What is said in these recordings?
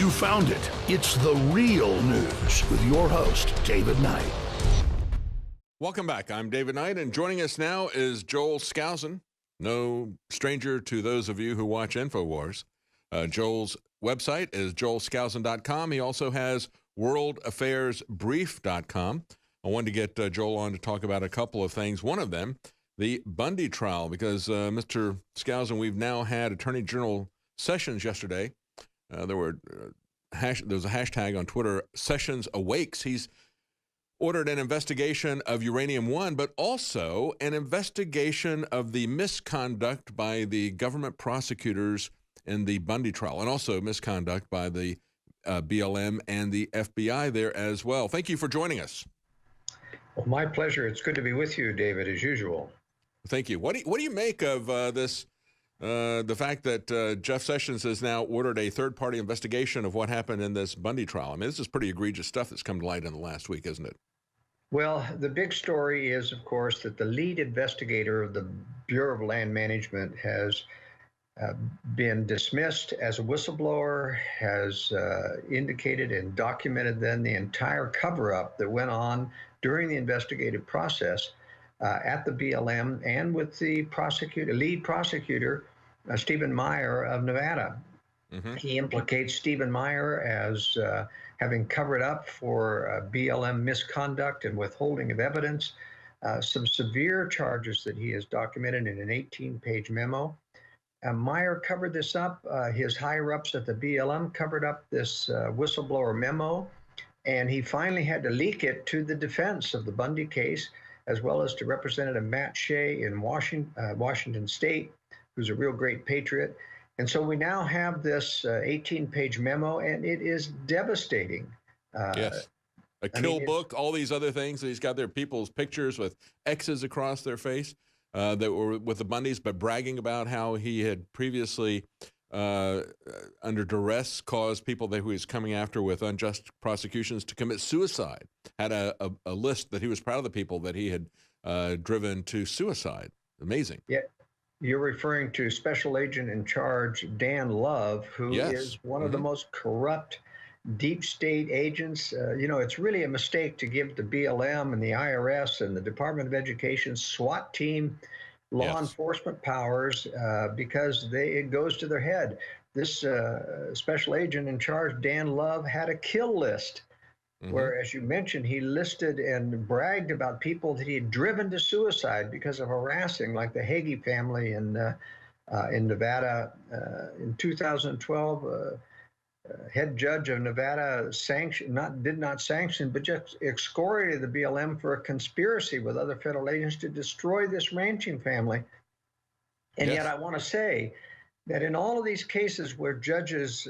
You found it. It's the real news with your host, David Knight. Welcome back. I'm David Knight, and joining us now is Joel Skousen, no stranger to those of you who watch InfoWars. Joel's website is joelskousen.com. He also has worldaffairsbrief.com. I wanted to get Joel on to talk about a couple of things. One of them, the Bundy trial, because Mr. Skousen, we've now had Attorney General Sessions yesterday. There was a hashtag on Twitter, Sessions Awakes. He's ordered an investigation of Uranium One, but also an investigation of the misconduct by the government prosecutors in the Bundy trial, and also misconduct by the BLM and the FBI there as well. Thank you for joining us. Well, my pleasure. It's good to be with you, David, as usual. Thank you. What do you make of this? The fact that Jeff Sessions has now ordered a third-party investigation of what happened in this Bundy trial. I mean, this is pretty egregious stuff that's come to light in the last week, isn't it? Well, the big story is, of course, that the lead investigator of the Bureau of Land Management has been dismissed as a whistleblower, has indicated and documented then the entire cover-up that went on during the investigative process at the BLM and with the lead prosecutor, Stephen Meyer of Nevada. Mm-hmm. He implicates Stephen Meyer as having covered up for BLM misconduct and withholding of evidence, some severe charges that he has documented in an 18-page memo. Meyer covered this up. His higher-ups at the BLM covered up this whistleblower memo, and he finally had to leak it to the defense of the Bundy case, as well as to Representative Matt Shea in Washington State, who's a real great patriot. And so we now have this 18-page memo, and it is devastating. Yes. A kill book, all these other things. He's got their people's pictures with X's across their face that were with the Bundys, but bragging about how he had previously, under duress, caused people that he was coming after with unjust prosecutions to commit suicide. Had a list that he was proud of the people that he had driven to suicide. Amazing. Yeah. You're referring to Special Agent in Charge Danlove, who is one of the most corrupt deep state agents. It's really a mistake to give the BLM and the IRS and the Department of Education SWAT team law enforcement powers because it goes to their head. This Special Agent in Charge, Danlove, had a kill list. Where, as you mentioned, he listed and bragged about people that he had driven to suicide because of harassing, like the Hagee family in Nevada. In 2012, head judge of Nevada did not sanction, but just excoriated the BLM for a conspiracy with other federal agents to destroy this ranching family. And yet I want to say that in all of these cases where judges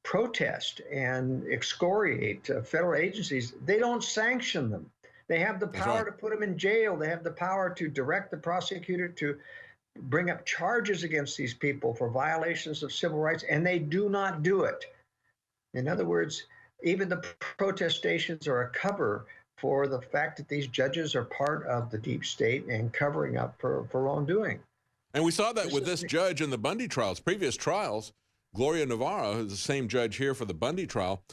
protest and excoriate federal agencies, they don't sanction them. They have the power to put them in jail. They have the power to direct the prosecutor to bring up charges against these people for violations of civil rights, and they do not do it. In other words, even the protestations are a cover for the fact that these judges are part of the deep state and covering up for wrongdoing. And we saw that with this judge in the Bundy trials, previous trials. Gloria Navarro, who's the same judge here for the Bundy trial,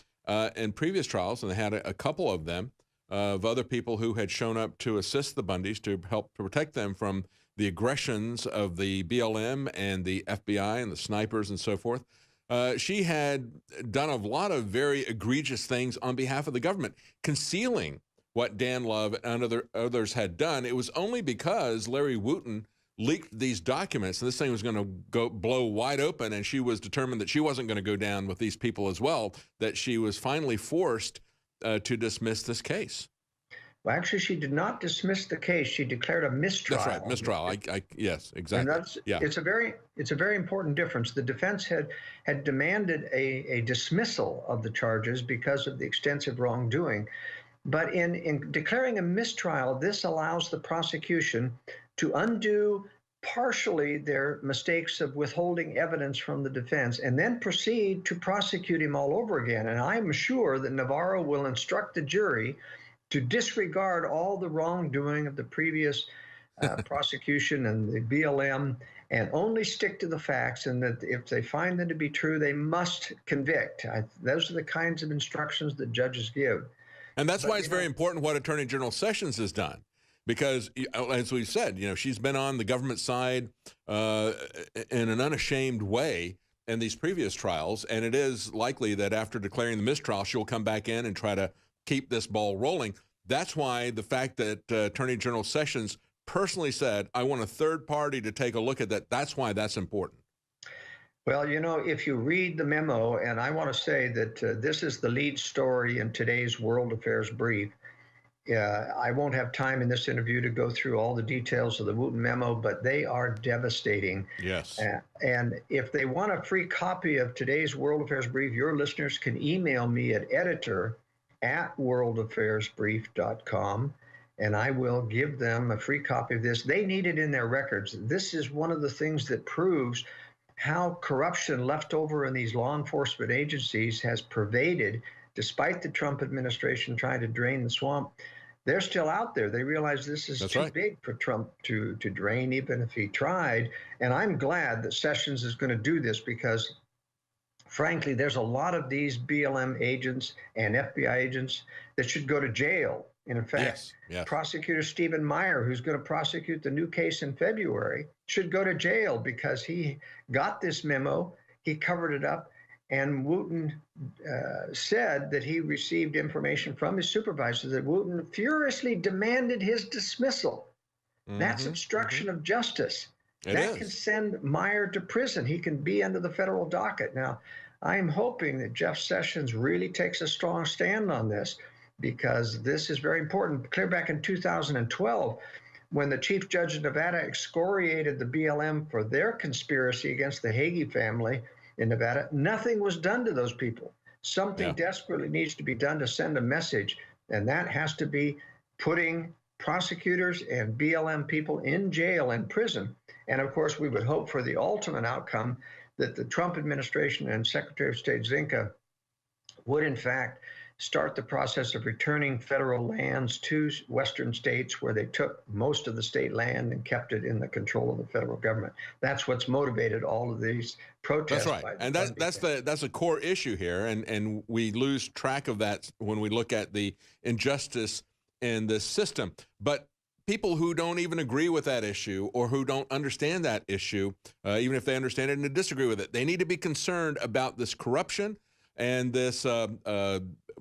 in previous trials, and they had a couple of them, of other people who had shown up to assist the Bundys to help protect them from the aggressions of the BLM and the FBI and the snipers and so forth. She had done a lot of very egregious things on behalf of the government, concealing what Danlove and others had done. It was only because Larry Wooten leaked these documents, and this thing was going to blow wide open, and she was determined that she wasn't going to go down with these people as well, that she was finally forced to dismiss this case. Well, actually, she did not dismiss the case. She declared a mistrial. That's right, mistrial. Yes, exactly. And it's a very important difference. The defense had demanded a dismissal of the charges because of the extensive wrongdoing. But in declaring a mistrial, this allows the prosecution to undo partially their mistakes of withholding evidence from the defense and then proceed to prosecute him all over again. And I'm sure that Navarro will instruct the jury to disregard all the wrongdoing of the previous prosecution and the BLM and only stick to the facts, and that if they find them to be true, they must convict. Those are the kinds of instructions that judges give. And that's why it's very important what Attorney General Sessions has done. Because, as we said, she's been on the government side in an unashamed way in these previous trials, and it is likely that after declaring the mistrial, she'll come back in and try to keep this ball rolling. That's why the fact that Attorney General Sessions personally said, I want a third party to take a look at that, that's why that's important. Well, if you read the memo, and I want to say that this is the lead story in today's World Affairs Brief. I won't have time in this interview to go through all the details of the Wooten memo, but they are devastating. Yes. And if they want a free copy of today's World Affairs Brief, your listeners can email me at editor@worldaffairsbrief.com, and I will give them a free copy of this. They need it in their records. This is one of the things that proves how corruption left over in these law enforcement agencies has pervaded. Despite the Trump administration trying to drain the swamp, they're still out there. They realize this is too big for Trump to drain, even if he tried. And I'm glad that Sessions is going to do this because, frankly, there's a lot of these BLM agents and FBI agents that should go to jail. And in fact, Prosecutor Stephen Meyer, who's going to prosecute the new case in February, should go to jail because he got this memo, he covered it up, and Wooten said that he received information from his supervisor that Wooten furiously demanded his dismissal. That's obstruction of justice. That can send Meyer to prison. He can be under the federal docket. Now, I'm hoping that Jeff Sessions really takes a strong stand on this because this is very important. Clear back in 2012, when the Chief Judge of Nevada excoriated the BLM for their conspiracy against the Hagee family in Nevada, nothing was done to those people. Something desperately needs to be done to send a message, and that has to be putting prosecutors and BLM people in jail and prison. And of course, we would hope for the ultimate outcome that the Trump administration and Secretary of State Zinke would, in fact, start the process of returning federal lands to Western states where they took most of the state land and kept it in the control of the federal government. That's what's motivated all of these protests. That's right. And that's a core issue here. And we lose track of that when we look at the injustice in this system. But people who don't even agree with that issue or who don't understand that issue, even if they understand it and disagree with it, they need to be concerned about this corruption and this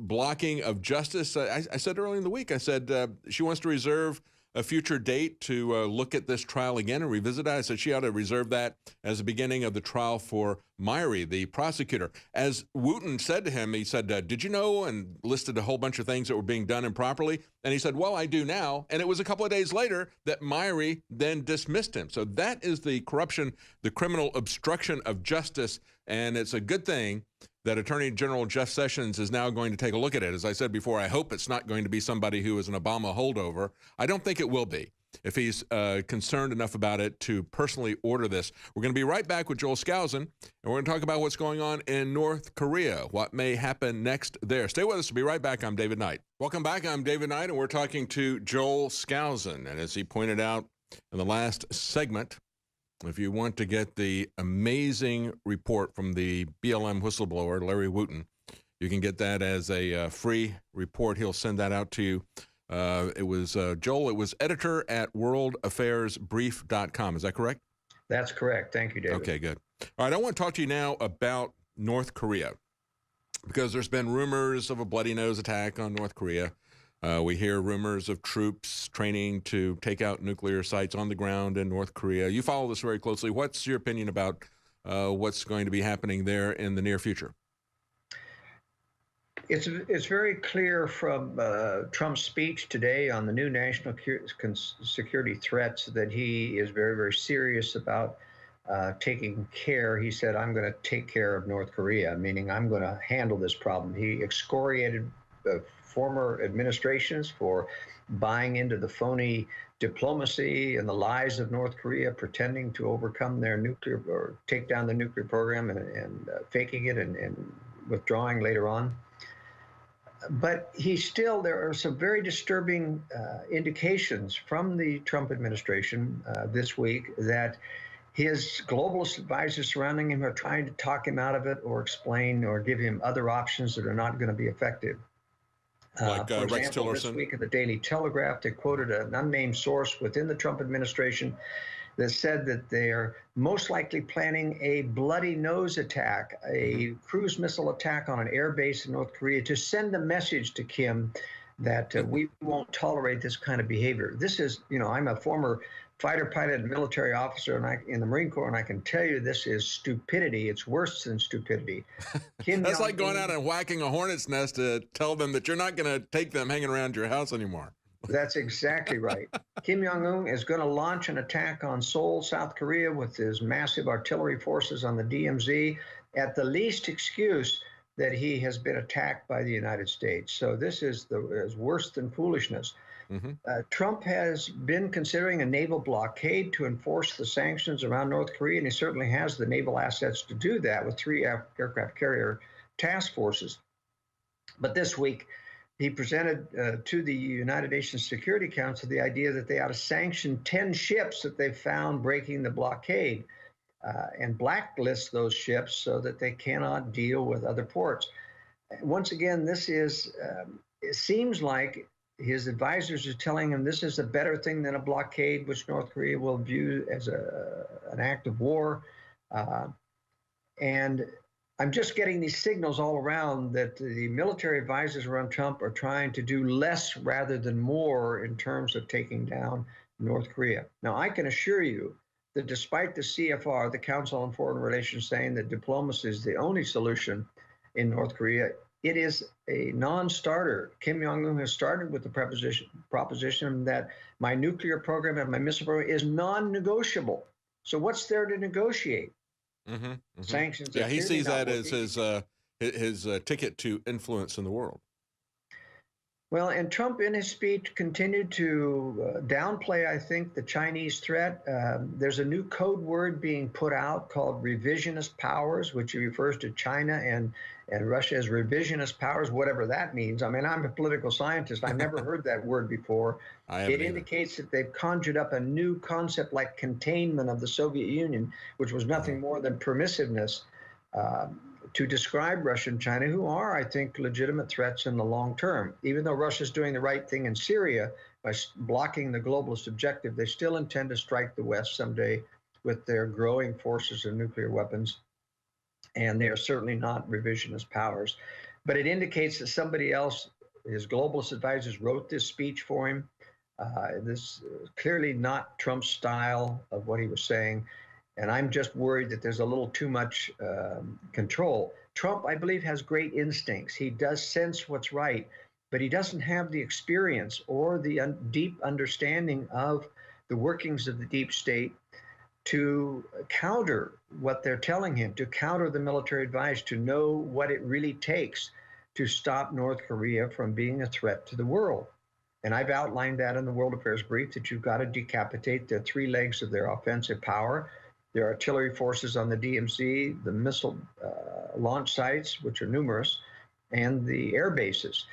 blocking of justice. I said earlier in the week, I said she wants to reserve a future date to look at this trial again and revisit it. I said she ought to reserve that as the beginning of the trial for Myrie, the prosecutor. As Wooten said to him, he said, did you know, and listed a whole bunch of things that were being done improperly. And he said, well, I do now. And it was a couple of days later that Myrie then dismissed him. So that is the corruption, the criminal obstruction of justice. And it's a good thing that Attorney General Jeff Sessions is now going to take a look at it. As I said before, I hope it's not going to be somebody who is an Obama holdover. I don't think it will be, if he's concerned enough about it to personally order this. We're going to be right back with Joel Skousen, and we're going to talk about what's going on in North Korea, what may happen next there. Stay with us. We'll be right back. I'm David Knight. Welcome back. I'm David Knight, and we're talking to Joel Skousen. And as he pointed out in the last segment, if you want to get the amazing report from the BLM whistleblower, Larry Wooten, you can get that as a free report. He'll send that out to you. It was, Joel, it was editor at worldaffairsbrief.com. Is that correct? That's correct. Thank you, David. Okay, good. All right, I want to talk to you now about North Korea, because there's been rumors of a bloody nose attack on North Korea. We hear rumors of troops training to take out nuclear sites on the ground in North Korea. You follow this very closely. What's your opinion about what's going to be happening there in the near future? It's very clear from Trump's speech today on the new national security threats that he is very, very serious about taking care. He said, I'm going to take care of North Korea, meaning I'm going to handle this problem. He excoriated former administrations for buying into the phony diplomacy and the lies of North Korea, pretending to overcome their nuclear or take down the nuclear program and faking it and withdrawing later on. But there are some very disturbing indications from the Trump administration this week that His globalist advisors surrounding him are trying to talk him out of it or explain or give him other options that are not going to be effective. Like For Rex example, this Tillerson. week at the Daily Telegraph, they quoted an unnamed source within the Trump administration that said that they are most likely planning a bloody nose attack, a cruise missile attack on an air base in North Korea to send a message to Kim that we won't tolerate this kind of behavior. This is, I'm a former fighter pilot and military officer in the Marine Corps, and I can tell you this is stupidity. It's worse than stupidity. That's like going out and whacking a hornet's nest to tell them that you're not going to take them hanging around your house anymore. That's exactly right. Kim Jong Un is going to launch an attack on Seoul, South Korea, with his massive artillery forces on the DMZ at the least excuse that he has been attacked by the United States. So this is worse than foolishness. Trump has been considering a naval blockade to enforce the sanctions around North Korea, and he certainly has the naval assets to do that with 3 aircraft carrier task forces. But this week, he presented to the United Nations Security Council the idea that they ought to sanction 10 ships that they've found breaking the blockade and blacklist those ships so that they cannot deal with other ports. Once again, it seems like his advisors are telling him this is a better thing than a blockade, which North Korea will view as an act of war. And I'm just getting these signals all around that the military advisors around Trump are trying to do less rather than more in terms of taking down North Korea. Now, I can assure you that despite the CFR, the Council on Foreign Relations, saying that diplomacy is the only solution in North Korea, it is a non-starter. Kim Jong-un has started with the proposition that my nuclear program and my missile program is non-negotiable. So what's there to negotiate? Sanctions. Yeah, he sees that as his ticket to influence in the world. Well, and Trump in his speech continued to downplay, I think, the Chinese threat. There's a new code word being put out called Revisionist Powers, which refers to China and Russia as revisionist powers, whatever that means. I mean, I'm a political scientist. I've never heard that word before. It indicates that they've conjured up a new concept like containment of the Soviet Union, which was nothing more than permissiveness to describe Russia and China, who are, I think, legitimate threats in the long term. Even though Russia's doing the right thing in Syria by blocking the globalist objective, they still intend to strike the West someday with their growing forces of nuclear weapons. And they are certainly not revisionist powers. But it indicates that somebody else, his globalist advisors, wrote this speech for him. This is clearly not Trump's style of what he was saying. And I'm just worried that there's a little too much control. Trump, I believe, has great instincts. He does sense what's right, but he doesn't have the experience or the deep understanding of the workings of the deep state to counter what they're telling him, to counter the military advice, to know what it really takes to stop North Korea from being a threat to the world. And I've outlined that in the World Affairs Brief, that you've got to decapitate the 3 legs of their offensive power, their artillery forces on the DMZ, the missile launch sites, which are numerous, and the air bases.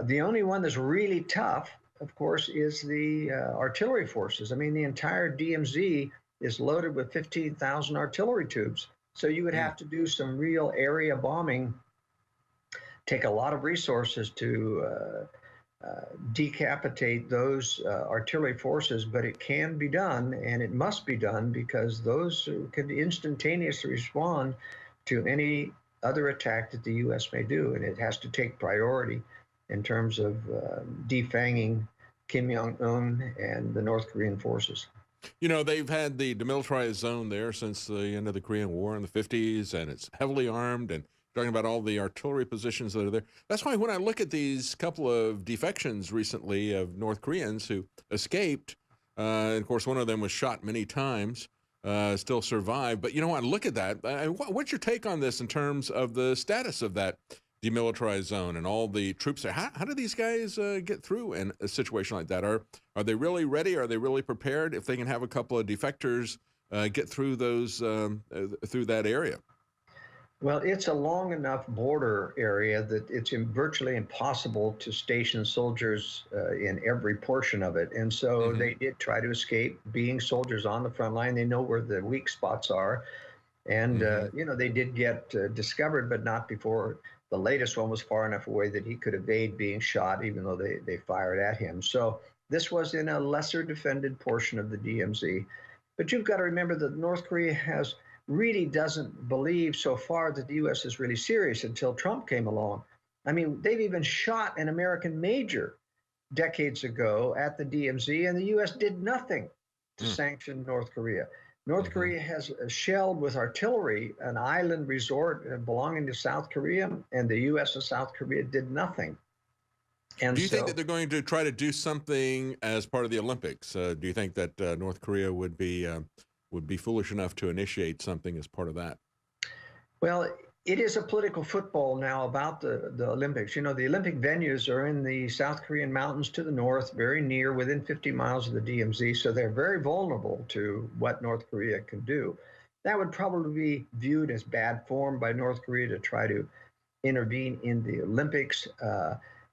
The only one that's really tough, of course, is the artillery forces. I mean, the entire DMZ is loaded with 15,000 artillery tubes. So you would have to do some real area bombing, take a lot of resources to decapitate those artillery forces, but it can be done, and it must be done, because those can instantaneously respond to any other attack that the U.S. may do, and it has to take priority in terms of defanging Kim Jong-un and the North Korean forces. You know, they've had the demilitarized zone there since the end of the Korean War in the 50s, and it's heavily armed, and talking about all the artillery positions that are there. That's why when I look at these couple of defections recently of North Koreans who escaped, and of course one of them was shot many times, still survived. But you know what, look at that. What's your take on this in terms of the status of that demilitarized zone and all the troops there? How do these guys get through in a situation like that? Are they really ready? Are they really prepared if they can have a couple of defectors get through those through that area? Well, it's a long enough border area that it's virtually impossible to station soldiers in every portion of it. And so they did try to escape being soldiers on the front line. They know where the weak spots are. And, they did get discovered, but not before the latest one was far enough away that he could evade being shot, even though they fired at him. So this was in a lesser defended portion of the DMZ. But you've got to remember that North Korea really doesn't believe so far that the U.S. is really serious until Trump came along. I mean, they've even shot an American major decades ago at the DMZ, and the U.S. did nothing to sanction North Korea. North Korea has shelled with artillery an island resort belonging to South Korea, and the U.S. and South Korea did nothing. And do you think that they're going to try to do something as part of the Olympics? Do you think that North Korea would be foolish enough to initiate something as part of that? Well, it is a political football now about the Olympics. You know, the Olympic venues are in the South Korean mountains to the north, very near, within 50 miles of the DMZ. So they're very vulnerable to what North Korea can do. That would probably be viewed as bad form by North Korea to try to intervene in the Olympics.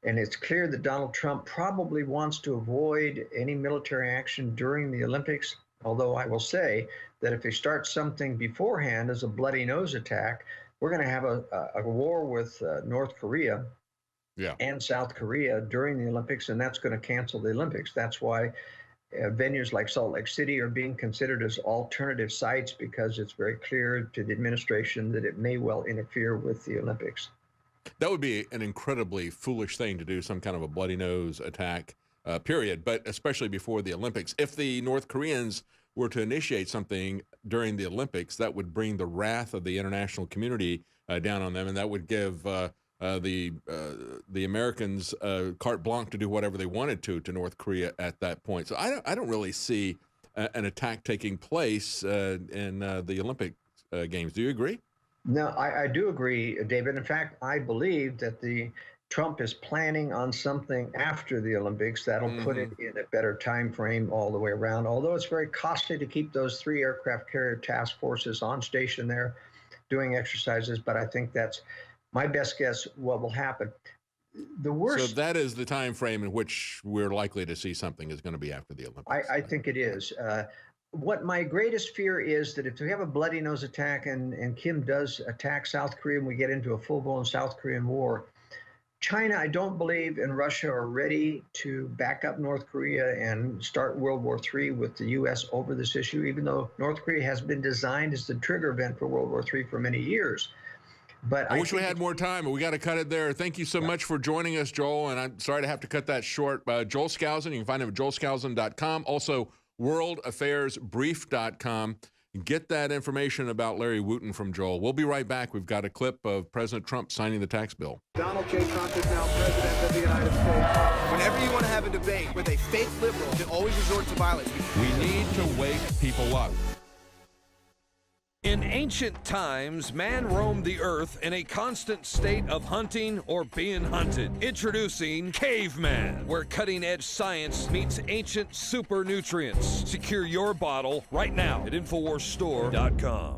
And it's clear that Donald Trump probably wants to avoid any military action during the Olympics. Although I will say that if they start something beforehand as a bloody nose attack, we're going to have a war with North Korea and South Korea during the Olympics, and that's going to cancel the Olympics. That's why venues like Salt Lake City are being considered as alternative sites, because it's very clear to the administration that it may well interfere with the Olympics. That would be an incredibly foolish thing to do, some kind of a bloody nose attack, period, but especially before the Olympics. If the North Koreans were to initiate something during the Olympics, that would bring the wrath of the international community down on them, and that would give the Americans carte blanche to do whatever they wanted to North Korea at that point. So I don't really see an attack taking place in the Olympic Games. Do you agree? No, I do agree, David. In fact, I believe that Trump is planning on something after the Olympics that'll put it in a better time frame all the way around. Although it's very costly to keep those 3 aircraft carrier task forces on station there doing exercises, but I think that's my best guess what will happen. The worst. So that is the time frame in which we're likely to see something is going to be after the Olympics. I think it is. What my greatest fear is that if we have a bloody nose attack and Kim does attack South Korea and we get into a full-blown South Korean war, China, I don't believe, and Russia are ready to back up North Korea and start World War III with the U.S. over this issue, even though North Korea has been designed as the trigger event for World War III for many years. But I wish we had more time, but we got to cut it there. Thank you so much for joining us, Joel, and I'm sorry to have to cut that short. Joel Skousen, you can find him at joelskousen.com. Also, worldaffairsbrief.com. Get that information about Larry Wooten from Joel. We'll be right back. We've got a clip of President Trump signing the tax bill. Donald J. Trump is now president of the United States. Whenever you want to have a debate with a fake liberal, you always resort to violence. We need to wake people up. In ancient times, man roamed the earth in a constant state of hunting or being hunted. Introducing Caveman, where cutting-edge science meets ancient super nutrients. Secure your bottle right now at InfoWarsStore.com.